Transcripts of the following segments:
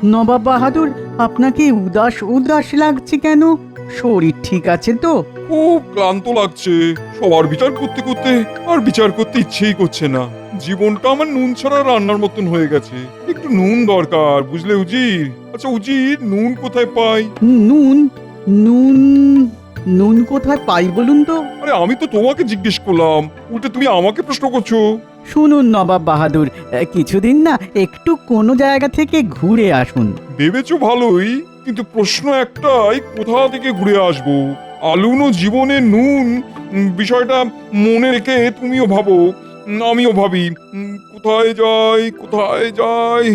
নবাব বাহাদুর, আপনাকে উদাস উদাস লাগছে কেন? শরীর ঠিক আছে তো? খুব ক্লান্ত লাগছে। সবার বিচার করতে করতে আর বিচার করতে ইচ্ছেই করছে না। জীবনটা আমার নুন ছাড়া রান্নার মতন হয়ে গেছে। একটু নুন দরকার, বুঝলে উজির? আচ্ছা উজির, নুন কোথায় পাই? নুন? নুন? নুন কোথায় পাই বলুন তো? আরে আমি তো তোমাকে জিজ্ঞেস করলাম, উল্টে তুমি আমাকে প্রশ্ন করছো। শুনুন নবাব বাহাদুর, কিছুদিন না একটু কোনো জায়গা থেকে ঘুরে আসুন। ভেবেছো ভালোই, কিন্তু প্রশ্ন একটাই, কোথা থেকে ঘুরে আসবো? আলুনো জীবনে নুন, বিষয়টা মনে রেখে তুমিও ভাবো, আমিও ভাবি। কোথায় যাই, কোথায় যাই?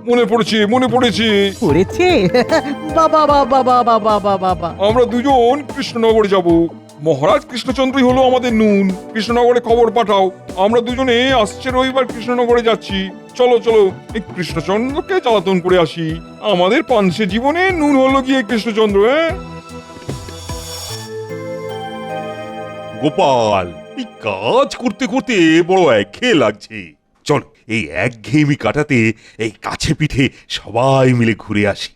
মনে পড়েছে, মনে পড়েছে। করেছে? বাবা বাবা বাবা বাবা বাবা! আমরা দুজন কৃষ্ণনগরে যাব। মহারাজ কৃষ্ণচন্দ্রই হলো আমাদের নুন। কৃষ্ণনগরে খবর পাঠাও, আমরা দুজনে আসছে রবিবার কৃষ্ণনগরে যাচ্ছি। চলো চলো, এই কৃষ্ণচন্দ্রকে জ্বালাতন করে আসি। আমাদের পাঞ্চে জীবনে নুন হলো গিয়ে কৃষ্ণচন্দ্র। গোপাল, এই কাজ করতে করতে বড় একঘেয়ে লাগছে। চল এই একঘেয়েমি কাটাতে এই কাছে পিঠে সবাই মিলে ঘুরে আসি।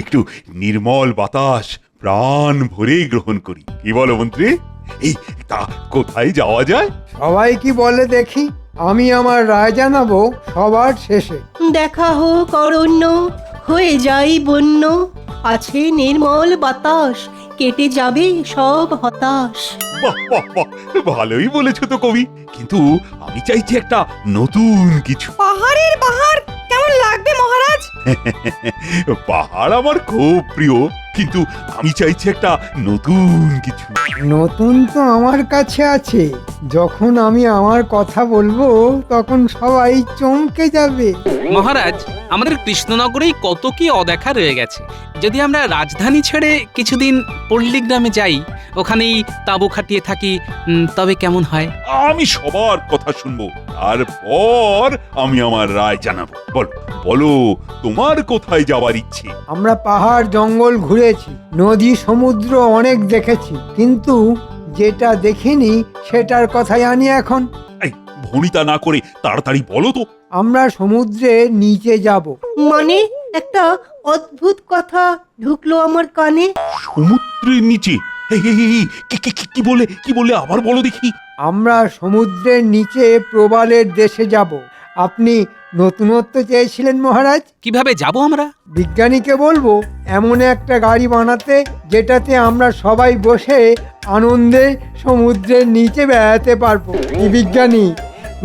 একটু নির্মল বাতাস প্রাণ ভরে গ্রহণ করি। কি বলো মন্ত্রী? এই তা কোথায় যাওয়া যায়? সবাই কি বলে দেখি, আমি আমার রায় জানাবো সবার শেষে। দেখা হোক অরণ্য, হয়ে যাই বন্য, আছে নির্মল বাতাস, কেটে যাবে সব হতাশ। বাহ বাহ বাহ, ভালোই বলেছো তো কবি, কিন্তু আমি চাইছি একটা নতুন কিছু। পাহাড়ের বাহার কেমন লাগবে মহারাজ? পাহাড় আমার খুব প্রিয়, কিন্তু আমি চাইছি একটা নতুন কিছু। নতুন তো আমার কাছে আছে, যখন আমি আমার কথা বলবো তখন সবাই চমকে যাবে। মহারাজ, আমাদের কৃষ্ণনগরেই কত কি অদেখা রয়ে গেছে। যদি আমরা রাজধানী ছেড়ে কিছুদিন পল্লীগ্রামে যাই, ওখানেই তাঁবু খাটিয়ে থাকি, তবে কেমন হয়? আমি সবার কথা শুনবো, তারপর আমি আমার রায় জানাবো। বলো বলো, তোমার কোথায় যাওয়ার ইচ্ছে? আমরা পাহাড় জঙ্গল ঘুরেছি, নদী সমুদ্র অনেক দেখেছি, কিন্তু যেটা দেখিনি সেটার কথাই আনি এখন। এই ভনিতা না করে তাড়াতাড়ি বলো তো। আমরা সমুদ্রের নিচে যাব। মানে একটা অদ্ভুত কথা ঢুকলো আমার কানে। সমুদ্রের নিচে? এই, এই, এই, কি বলে আবার বলো দেখি। আমরা সমুদ্রের নিচে প্রবালের দেশে যাব। আপনি নতুনত্ব চেয়েছিলেন মহারাজ, কিভাবে যাব আমরা? বিজ্ঞানীকে বলবো এমন একটা গাড়ি বানাতে যেটাতে আমরা সবাই বসে আনন্দে সমুদ্রের নিচে বেড়াতে পারবো। কি বিজ্ঞানী,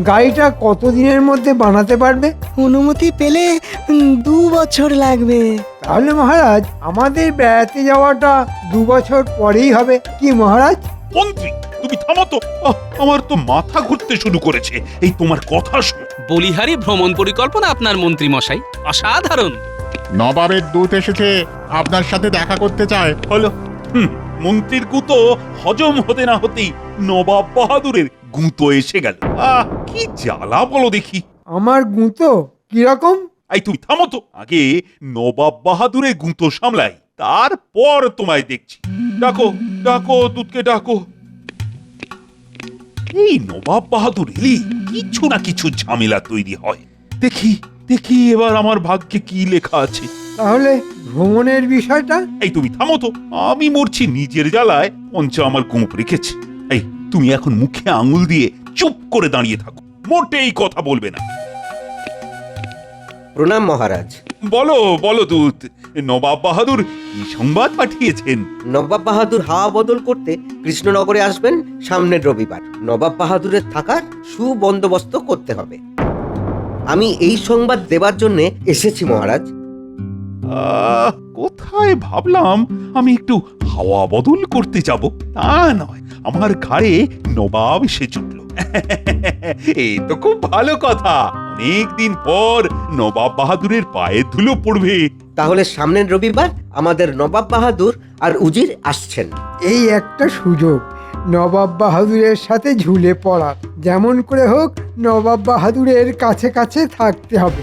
গাড়িটা কতদিনের মধ্যে বানাতে পারবে? অনুমতি পেলে 2 বছর লাগবে। তাহলে মহারাজ আমাদের বেড়াতে যাওয়াটা 2 বছর পরেই হবে। কি মহারাজ? মন্ত্রী, তুমি থামো তো। আমার তো মাথা ঘুরতে শুরু করেছে এই তোমার কথা শুনে। বলিহারি ভ্রমণ পরিকল্পনা আপনার মন্ত্রী মশাই, অসাধারণ। নবাবের দূত এসেছে, আপনার সাথে দেখা করতে চায়। হলো, মন্ত্রীর গুঁতো হজম হতে না হতেই নবাব বাহাদুরের গুঁতো এসে গেল। কি জ্বালা বলো দেখি। আমার গুঁতো কিরকম? এই তুমি থামো তো, আগে নবাব বাহাদুরের গুঁতো সামলাই, তারপর তোমায় দেখছি। ডাকো ডাকো, দুধকে ডাকো। এই নবাব বাহাদুর এলি কিছু না কিছু ঝামেলা তৈরি হয়। দেখি দেখি এবার আমার ভাগ্যে কি লেখা আছে। তাহলে ভ্রমণের বিষয়টা? এই তুমি থামো তো, আমি মরছি নিজের জ্বালায়, পঞ্চা আমার গোঁপ রেখেছে। এই তুমি এখন মুখে আঙুল দিয়ে চুপ করে দাঁড়িয়ে থাকো, মোটেই কথা বলবে না। প্রণাম মহারাজ। বলো বলো দূত, নবাব বাহাদুর কি সংবাদ পাঠিয়েছেন? নবাব বাহাদুর হাওয়া বদল করতে কৃষ্ণনগরে আসবেন সামনের রবিবার। নবাব বাহাদুরের থাকার সুবন্দোবস্ত করতে হবে। আমি এই সংবাদ দেবার জন্য এসেছি মহারাজ। কোথায় ভাবলাম আমি একটু হাওয়া বদল করতে যাব, তা নয়, আমার ঘাড়ে নবাব এসে জুটল। এই তো খুব ভালো কথা, অনেকদিন পর নবাব বাহাদুরের পায়ের ধুলো পড়বে। তাহলে সামনের রবিবার আমাদের নবাব বাহাদুর আর উজির আসছেন। এই একটা সুযোগ নবাব বাহাদুরের সাথে ঝুলে পড়া। যেমন করে হোক নবাব বাহাদুরের কাছে কাছে থাকতে হবে।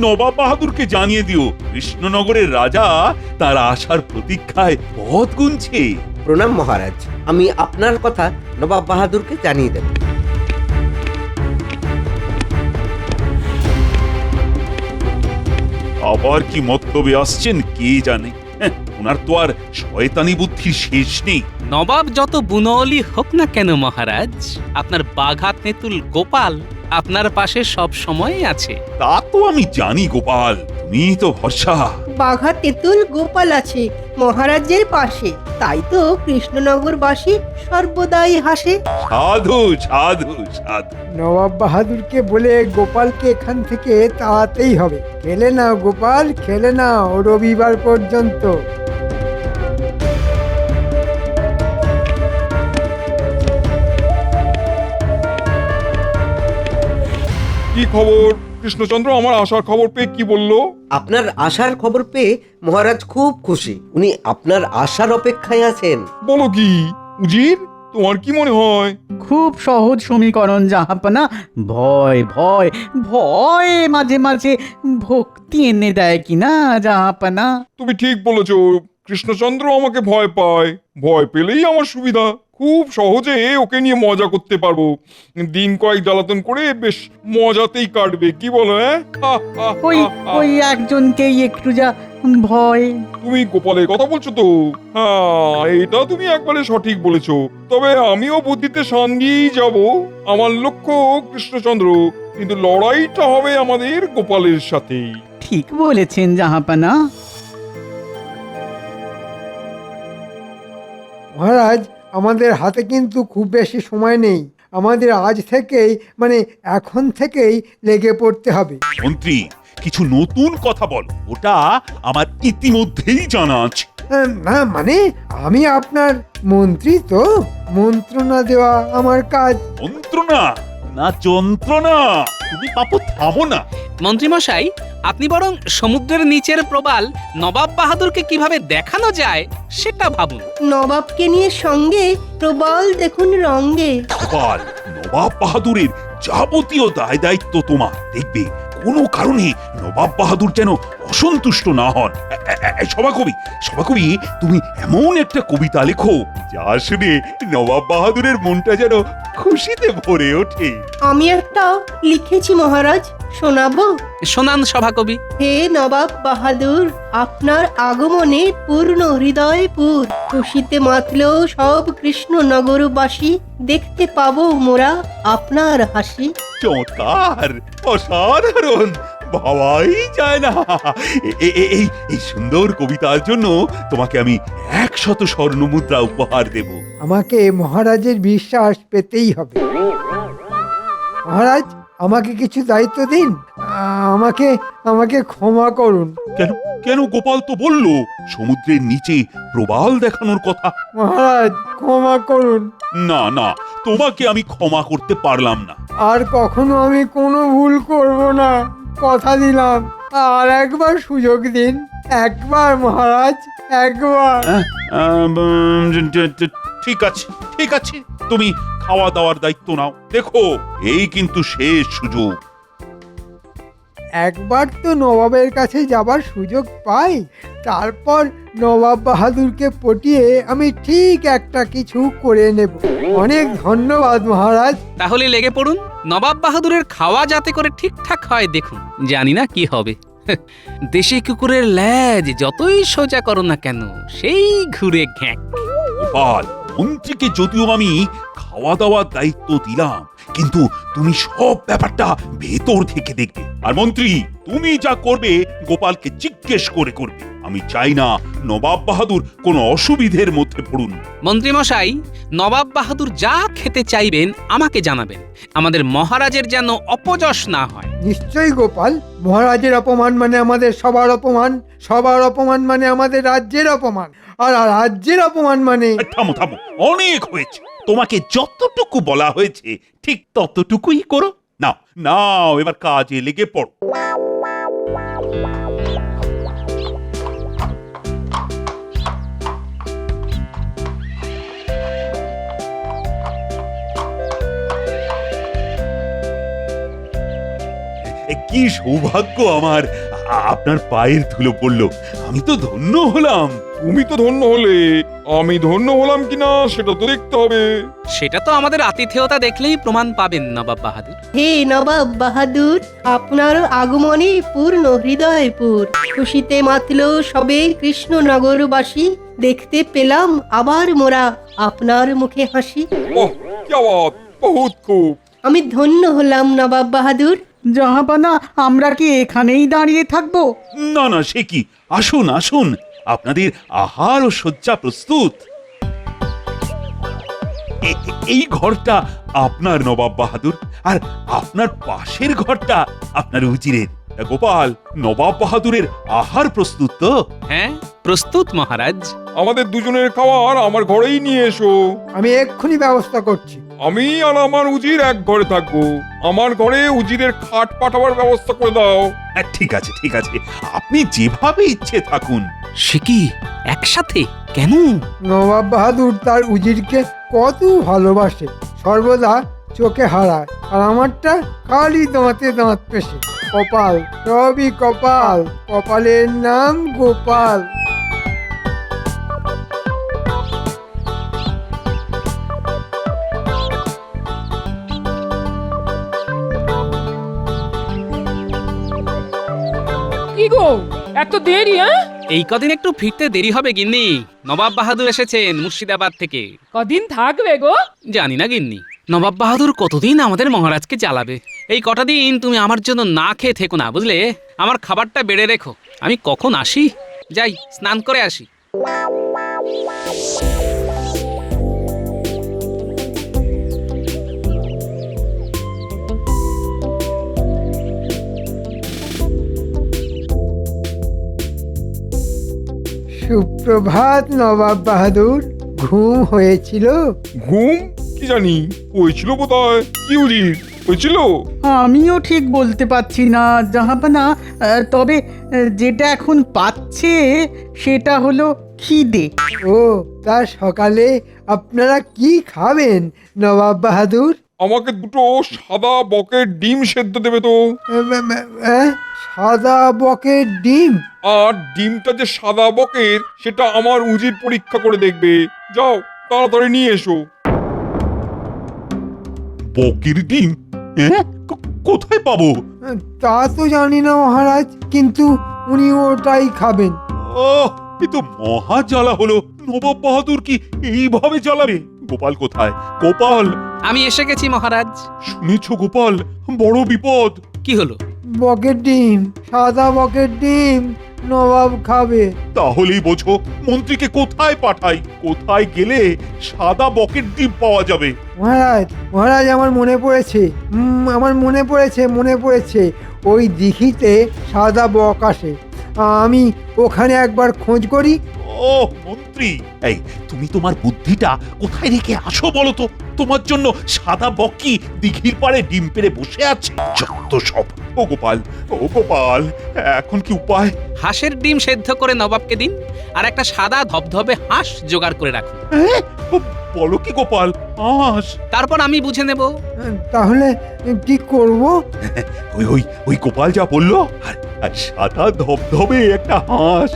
নবাব বাহাদুরকে জানিয়ে দিও কৃষ্ণনগরের রাজা তার আসার প্রতীক্ষায় পথ গুনছে। প্রণাম মহারাজ, আমি আপনার কথা নবাব বাহাদুরকে জানিয়ে দেব। আবার কি মতলবে আসছেন কে জানে। হ্যাঁ, ওনার তো আর শয়তানি বুদ্ধির শেষ নেই। নবাব যত বুনলি হোক না কেন মহারাজ, আপনার বাঘা তেঁতুল গোপাল আপনার পাশে সব সময় আছে। তা তো আমি জানি গোপাল, তুমি তো ভরসা। বাঘা তেঁতুল গোপাল আছে মহারাজের পাশে, তাই তো কৃষ্ণনগরবাসী সর্বদাই হাসে। সাধু সাধু সাধু। নবাব বাহাদুরকে বলে গোপালকে এখান থেকে তাড়াতেই হবে। খেলে নাও গোপাল, খেলে নাও রবিবার পর্যন্ত। কি খবর কৃষ্ণচন্দ্র? আমার আসার খবর পেয়ে কি বললো? আপনার আসার খবর পেয়ে মহারাজ খুব খুশি। উনি আপনার আসার অপেক্ষায় আছেন। বলো কি উজির, তোমার কি মনে হয়? খুব সহজ সমীকরণ জাহাপনা। ভয় ভয় ভয় মাঝে মাঝে ভক্তি এনে দেয় কিনা জাহাপনা। তুমি ঠিক বলেছো, কৃষ্ণচন্দ্র আমাকে ভয় পায়। ভয় পেলেই আমার সুবিধা, খুব সহজে ওকে নিয়ে মজা করতে পারবো। দিন কয়েক জ্বালাতন করে বেশ মজাতেই কাটবে, কি বলো? ওই ওই একজনকেই একটু যা ভয়। তুমি গোপালের কথা বলছো তো? হ্যাঁ, এটা তুমি একবারে সঠিক বলেছো। তবে আমিও বুদ্ধিতে শান দিয়েই যাব। আমার লক্ষ্য কৃষ্ণচন্দ্র, কিন্তু লড়াইটা হবে আমাদের গোপালের সাথেই। ঠিক বলেছেন জাহাপনা। মহারাজ, আমাদের হাতে কিন্তু খুব বেশি সময় নেই। আমাদের আজ থেকেই মানে এখন থেকেই লেগে পড়তে হবে। মন্ত্রী, কিছু নতুন কথা বলো, ওটা আমার ইতিমধ্যেই জানা আছে। না মানে আমি আপনার মন্ত্রী, তো মন্ত্রণা দেওয়া আমার কাজ। মন্ত্রণা না যন্ত্রণা? তুমি পাপু থামো না। মন্ত্রীমশাই, আপনি বরং সমুদ্রের নিচের প্রবাল নবাব বাহাদুরকে কিভাবে দেখানো যায় সেটা ভাবুন। নবাবকে নিয়ে সঙ্গে প্রবল দেখুন রঙ্গে। গোপাল, নবাব বাহাদুরের যাবতীয় দায় দায়িত্ব তোমার। দেখবে কোনো কারণে নবাব বাহাদুর যেন অসন্তুষ্ট না হন। সভাকবি, সভাকবি, তুমি এমন একটা কবিতা লেখো যা শুনে নবাব বাহাদুরের মনটা যেন খুশিতে ভরে ওঠে। আমি একটা লিখেছি মহারাজ, শোনাবো? শোনান সভাকবি। হে নবাব বাহাদুর, আপনার আগমনে পূর্ণ হৃদয়পুর, খুশিতে মাতল সব কৃষ্ণনগরবাসী, দেখতে পাবো মোরা আপনার হাসি। চমৎকার, অসাধারণ, ভাবাই যায় না। এই সুন্দর কবিতার জন্য তোমাকে আমি 100 স্বর্ণমুদ্রা উপহার দেব। আমাকে মহারাজের বিশ্বাস পেতেই হবে। মহারাজ, আমাকে কিছু দায়িত্ব দিন। আমাকে আমাকে ক্ষমা করুন। কেন কেন? গোপাল তো বলল সমুদ্রের নিচে প্রবাল দেখানোর কথা। মহারাজ, ক্ষমা করুন। না না, তোমাকে আমি ক্ষমা করতে পারলাম না। আর কখনো আমি কোনো ভুল করব না, কথা দিলাম। আর একবার সুযোগ দিন, একবার মহারাজ, একবার। ঠিক আছে, ঠিক আছে, তুমি খাওয়া দাওয়ার দায়িত্ব নাও। দেখো, এই কিন্তু শেষ সুযোগ। একবার তো নবাবের কাছে যাবার সুযোগ পাই, তারপর নবাব বাহাদুরকে পটিয়ে আমি ঠিক একটা কিছু করে নেব। অনেক ধন্যবাদ মহারাজ। তাহলে লেগে পড়ুন, নবাব বাহাদুরের খাওয়া যাতে করে ঠিকঠাক হয় দেখুন। জানি না কি হবে। দেশি কুকুরের ল্যাজ যতই সোজা করো না কেন, সেই ঘুরে ঘ্যাঁক। গোপাল, মন্ত্রীকে যদিও আমি খাওয়া দাওয়ার দায়িত্ব দিলাম, কিন্তু তুমি সব ব্যাপারটা ভেতর থেকে দেখবে। আর মন্ত্রী, তুমি যা করবে গোপালকে জিজ্ঞেস করে করবে। আমি চাই না নবাব বাহাদুর কোনো অসুবিধের মধ্যে পড়ুন। মন্ত্রীমশাই, নবাব বাহাদুর যা খেতে চাইবেন আমাকে জানাবেন। আমাদের মহারাজের যেন অপযশ না হয়। নিশ্চয়ই গোপাল, মহারাজের অপমান মানে আমাদের সবার অপমান, সবার অপমান মানে আমাদের রাজ্যের অপমান, আর রাজ্যের অপমান মানে। থামো থামো, অনেক হয়েছে। তোমাকে যতটুকু বলা হয়েছে ঠিক ততটুকুই করো। নাও নাও, এবার কাজে লেগে পড়ো। কি সৌভাগ্য আমার, আপনার পায়ের ধুলো পড়লো। আমি তো ধন্য হলাম। তুমি তো ধন্য হলে, আমি ধন্য হলাম কিনা সেটা তো দেখতে হবে। সেটা তো আমাদের আতিথেয়তা দেখলেই প্রমাণ পাবেন নবাব বাহাদুর। হে নবাব বাহাদুর, আপনার আগমনে পূর্ণ হৃদয়পুর, খুশিতে মাতল সবে কৃষ্ণনগরবাসী, দেখতে পেলাম আবার মোরা আপনার মুখে হাসি। ওহ, কি আওয়াজ, বহুত খুব। আমি ধন্য হলাম নবাব বাহাদুর। জাহাপানা, আমরা কি এখানেই দাঁড়িয়ে থাকবো? না না, সে কি, আসুন আসুন, আপনাদের আহার ও শয্যা প্রস্তুত। এই ঘরটা আপনার নবাব বাহাদুর, আর আপনার পাশের ঘরটা আপনার উজিরের। গোপাল, নবাব বাহাদুরের আহার প্রস্তুত তো? হ্যাঁ, প্রস্তুত মহারাজ। আমাদের দুজনের খাবার আমার ঘরেই নিয়ে এসো। আমি এক্ষুনি ব্যবস্থা করছি। আমি আর আমার উজির এক ঘরে থাকবো। আমার ঘরে উজিরের খাট পাঠাবার ব্যবস্থা করে দাও। হ্যাঁ, ঠিক আছে ঠিক আছে, আপনি যেভাবে ইচ্ছে থাকুন। সে কি, একসাথে কেন? নবাব বাহাদুর তার উজিরকে কত ভালোবাসে, সর্বদা চোখে হারায়, আর আমারটা খালি দাঁতে দাঁত পেশে। কপাল, সবই কপাল, কপালের নাম গোপাল। কি গো, এত দেরি? হ্যাঁ, এই কদিন একটু ফিরতে দেরি হবে গিন্নি। নবাব বাহাদুর এসেছেন মুর্শিদাবাদ থেকে। কদিন থাকবে গো? জানি না গিন্নি, নবাব বাহাদুর কতদিন আমাদের মহারাজকে জ্বালাবে। এই কটা দিন তুমি আমার জন্য না খেয়ে থেকো না, বুঝলে? আমার খাবারটা বেড়ে রেখো, আমি কখন আসি। যাই, স্নান করে আসি। সুপ্রভাত নবাব বাহাদুর, ঘুম হয়েছিল? ঘুম কি জানি, হয়েছিল বোধহয়। কি উজির, হয়েছিল? আমিও ঠিক বলতে পারছি না জাহাপানা, তবে যেটা এখন পাচ্ছে সেটা হলো খিদে। ও, তা সকালে আপনারা কি খাবেন নবাব বাহাদুর? আমাকে দুটো সাদা বকের ডিম সেদ্ধ দেবে তো। সাদা বকের ডিম? আর ডিমটা যে সাদা বকের সেটা আমার উজির পরীক্ষা করে দেখবে। যাও, তাড়াতাড়ি নিয়ে এসো। বকের ডিম? হ্যাঁ, কোথায় পাবো? তা তো জানি না মহারাজ, কিন্তু উনি ওটাই খাবেন। ও, এ তো মহা জ্বালা হলো। নবাব বাহাদুর কি এইভাবে জ্বালাবে? গোপাল কোথায়? গোপাল! আমি এসে গেছি মহারাজ। শুনেছ গোপাল, বড় বিপদ। কি হলো? বকের ডিম, সাদা বকের ডিম নবাব খাবে। তাহলেই বোঝো মন্ত্রীকে কোথায় পাঠাই, কোথায় গেলে সাদা বকের ডিম পাওয়া যাবে। মহারাজ, মহারাজ, আমার মনে পড়েছে, আমার মনে পড়েছে, ওই দিঘিতে সাদা বক আসে। আমি ওখানে একবার খোঁজ করি। ও মন্ত্রী, এই তুমি তোমার বুদ্ধিটা কোথায় রেখে আসো বলো তো? তোমার জন্য সাদা বকি দিঘির পাড়ে ডিম পেড়ে বসে আছে। যত সব। ও গোপাল, ও গোপাল, এখন কি উপায়? হাঁসের ডিম সেদ্ধ করে নবাবকে দিন, আর একটা সাদা ধবধবে হাঁস জোগাড় করে রাখুন। বলো কি গোপাল, হাঁস? তারপর আমি বুঝে নেব। তাহলে কি করব? ওই ওই ওই গোপাল যা বললো, আর সাদা ধবধবে একটা হাঁস।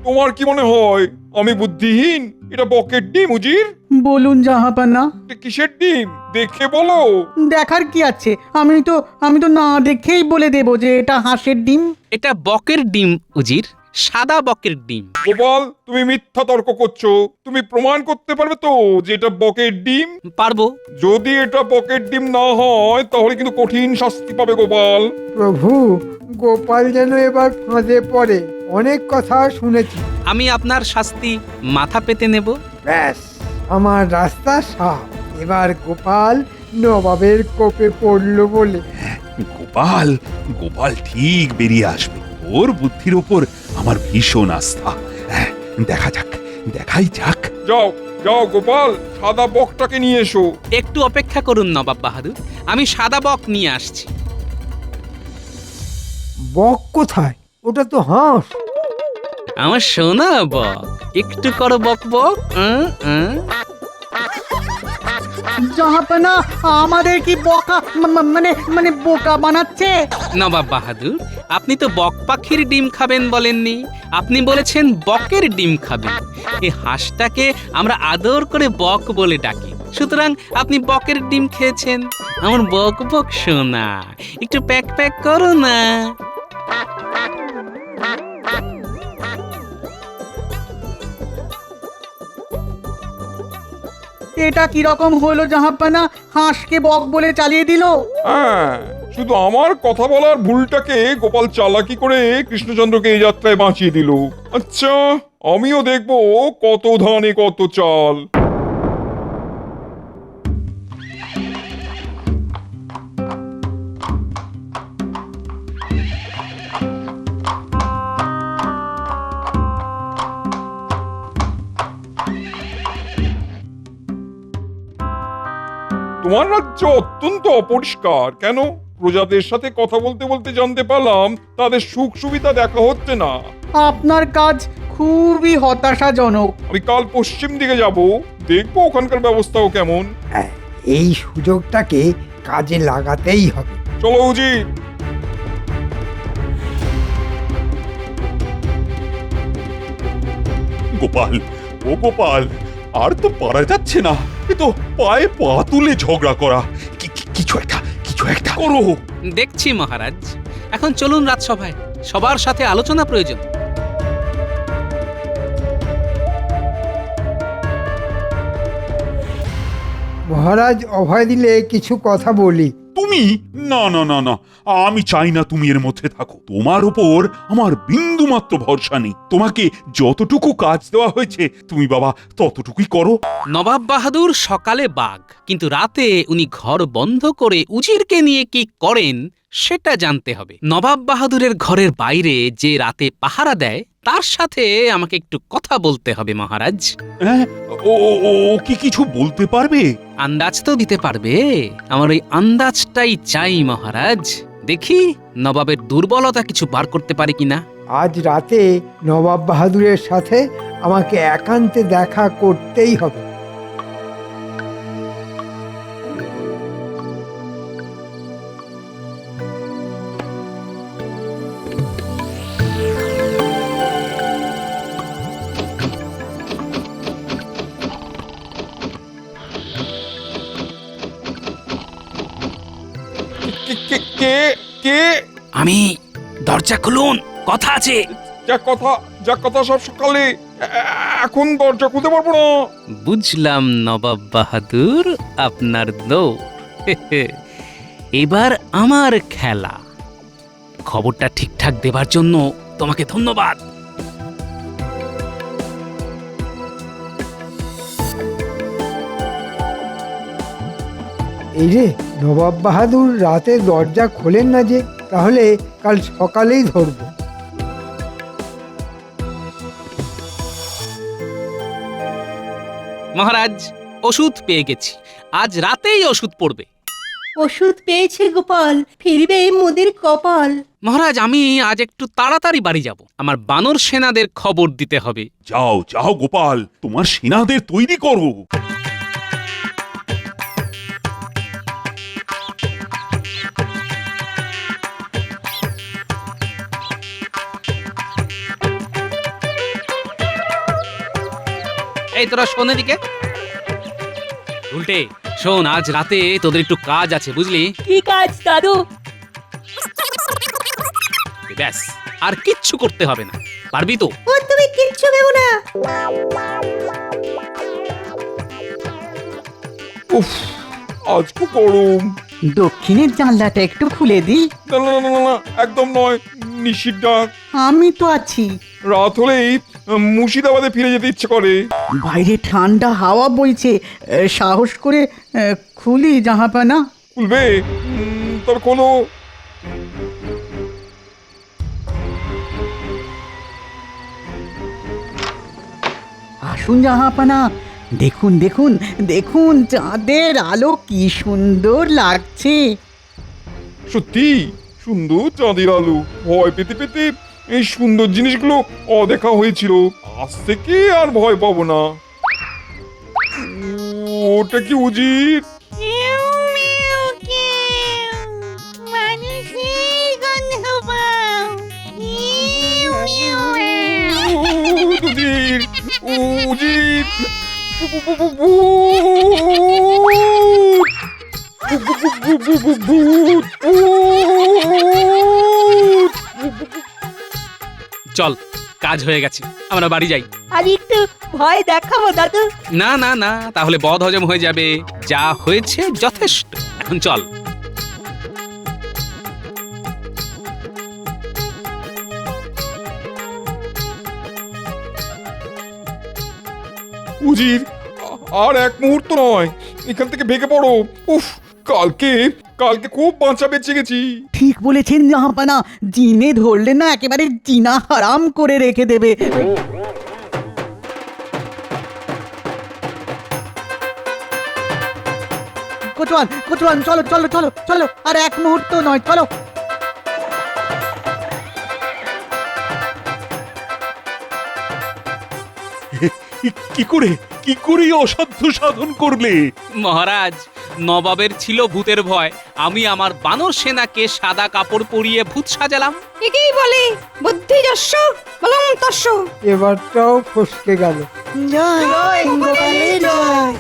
তোমার কি মনে হয় আমি বুদ্ধিহীন? এটা বকের ডিম উজির। বলুন জাহাপানা। এটা কিসের ডিম দেখে বলো। দেখার কি আছে? আমি তো না দেখেই বলে দেব যে এটা হাঁসের ডিম। এটা বকের ডিম উজির, সাদা বকের ডিম। গোপাল, তুমি মিথ্যা তর্ক করছো। তুমি প্রমাণ করতে পারবে তো যে এটা বকের ডিম? পারবো। যদি এটা বকের ডিম না হয় তাহলে কিন্তু কঠিন শাস্তি পাবে গোপাল। প্রভু, গোপাল যেন এবার ফাঁদে পড়ে। অনেক কথা শুনেছি। আমি আপনার শাস্তি মাথা পেতে নেব। ব্যাস, আমার রাস্তা সাফ। এবার গোপাল নবাবের কোপে পড়লো বলে। গোপাল, গোপাল ঠিক বেরিয়ে আসবে। ওর বুদ্ধির উপর আমার ভীষণ আস্থা। দেখাই যাক। যাও যাও গোপাল, সাদা বকটাকে নিয়ে এসো। একটু অপেক্ষা করুন নবাব বাহাদুর, আমি সাদা বক নিয়ে আসছি। বক কোথায়? ওটা তো হাঁস। আমার সোনা বক, একটু করো বক বক। জাহাপনা আমাদের কি বকা মানে বোকা বানাচ্ছে? নবাব বাহাদুর, আপনি তো বক পাখির ডিম খাবেন বলেননি, আপনি বলেছেন বকের ডিম খাবেন। এই হাঁসটাকে আমরা আদর করে বক বলে ডাকি, সুতরাং আপনি বকের ডিম খেয়েছেন। আমার বক বক সোনা, একটু প্যাক প্যাক করো না। এটা কি রকম হলো জাহাপনা? হাঁসকে বক বলে চালিয়ে দিল। হ্যাঁ, শুধু আমার কথা বলার ভুলটাকে গোপাল চালাকি করে কৃষ্ণচন্দ্রকে এই যাত্রায় বাঁচিয়ে দিল। আচ্ছা, আমিও দেখবো কত ধানে কত চাল। তোমার রাজ্য অত্যন্ত অপরিষ্কার। কেন? প্রজাদের সাথে কথা বলতে বলতে জানতে পারলাম তাদের সুখ সুবিধা দেখা হচ্ছে না। আপনার কাজ খুবই হতাশাজনক। আমি কাল পশ্চিম দিকে যাব, দেখবো ওখানকার ব্যবস্থাও কেমন। হ্যাঁ, এই সুযোগটাকে কাজে লাগাতেই হবে। চলো উজির। গোপাল, ও গোপাল, আর তো পারা যাচ্ছে না। এ তো পায়ে পা তুলে ঝগড়া করা। কিছু একটা করো। দেখছি মহারাজ, এখন চলুন রাজসভায়, সবার সাথে আলোচনা প্রয়োজন। মহারাজ অভয় দিলে কিছু কথা বলি। তুমি? না না না না, আমি চাই না তুমি এর মধ্যে থাকো। তোমার উপর আমার বিন্দু মাত্র ভরসা নেই। তোমাকে যতটুকু কাজ দেওয়া হয়েছে তুমি বাবা ততটুকুই করো। নবাব বাহাদুর সকালে বাঘ, কিন্তু রাতে উনি ঘর বন্ধ করে উজিরকে নিয়ে কি করেন সেটা জানতে হবে। নবাব বাহাদুরের ঘরের বাইরে যে রাতে পাহারা দেয় তার সাথে আমাকে একটু কথা বলতে হবে মহারাজ। হ্যাঁ, ও ও কি কিছু বলতে পারবে? আন্দাজ তো দিতে পারবে। আমার ওই আন্দাজটাই চাই মহারাজ। দেখি নবাবের দুর্বলতা কিছু বার করতে পারে কিনা। আজ রাতে নবাব বাহাদুরের সাথে আমাকে একান্তে দেখা করতেই হবে। কে কে? আমি। দরজা খুলুন, কথা আছে। যা কথা সব সকালে। এখন দরজা খুলতে পারবো না। বুঝলাম নবাব বাহাদুর, আপনার দৌড়। এবার আমার খেলা। খবরটা ঠিকঠাক দেবার জন্য তোমাকে ধন্যবাদ। এই রে, নবাব বাহাদুর রাতে দরজা খোলেন না যে, তাহলে কাল সকালেই ধরবো। মহারাজ, ওষুধ পেয়ে গেছি, আজ রাতেই ওষুধ পড়বে। ওষুধ পেয়েছে গোপাল, ফিরবে মোদের কপাল। মহারাজ, আমি আজ একটু তাড়াতাড়ি বাড়ি যাব, আমার বানর সেনাদের খবর দিতে হবে। যাও যাও গোপাল, তোমার সেনাদের তৈরি করো। এই তোরা শোন এদিকে। উল্টে শোন, আজ রাতে তোদের একটু কাজ আছে, বুঝলি? কি কাজ দাদু? ব্যাস, আর কিচ্ছু করতে হবে না, পারবি তো? ও তুমি কিচ্ছু ভেবো না। উফ, আজ খুব গরম। দক্ষিণের জানলাটা একটু খুলে দিই। না না না না না, একদম নয়। নিশির ডাক। আমি তো আছি। রাত হলেই মুর্শিদাবাদে ফিরে যেতে ইচ্ছে করে। বাইরে ঠান্ডা হাওয়া বইছে, সাহস করে খুলি জাহাপানা। খুলবে? তবে খোলো। আসুন জাহাপানা, দেখুন দেখুন দেখুন, চাঁদের আলো কি সুন্দর লাগছে। সত্যি সুন্দর চাঁদের আলো। ভয় পেতে পেতে এই সুন্দর জিনিসগুলো অদেখা হয়েছিল। আজ থেকে আর ভয় পাবো না। ওটা কি উজির? উজির, উজির, চল, কাজ হয়ে গেছে, আমরা বাড়ি যাই। আর একটু ভয় দেখাবো দাদু। না না না, তাহলে বদ হজম হয়ে যাবে। যা হয়েছে যথেষ্ট, এখন চল। উজির, আর এক মুহূর্ত নয়, এখান থেকে ভেগে পড়ো। উফ, কালকে কালকে খুব বাঁচা বেঁচে গেছি। ঠিক বলেছেন জাহাপানা, জিনে ধরলে না একেবারে জিনা হারাম করে রেখে দেবে। কোচওয়ান, কোচওয়ান, চলো চলো চলো চলো, আর এক মুহূর্ত নয়, চলো। কি করে এই অসাধ্য সাধন করলে? মহারাজ, নবাবের ছিল ভূতের ভয়, আমি আমার বানর সেনাকে সাদা কাপড় পরিয়ে ভূত সাজালাম। একেই বলে বুদ্ধি যস্য বলং তস্য। এবারটাও ফসকে গেল। জয় ইন্দ্রপালের জয়।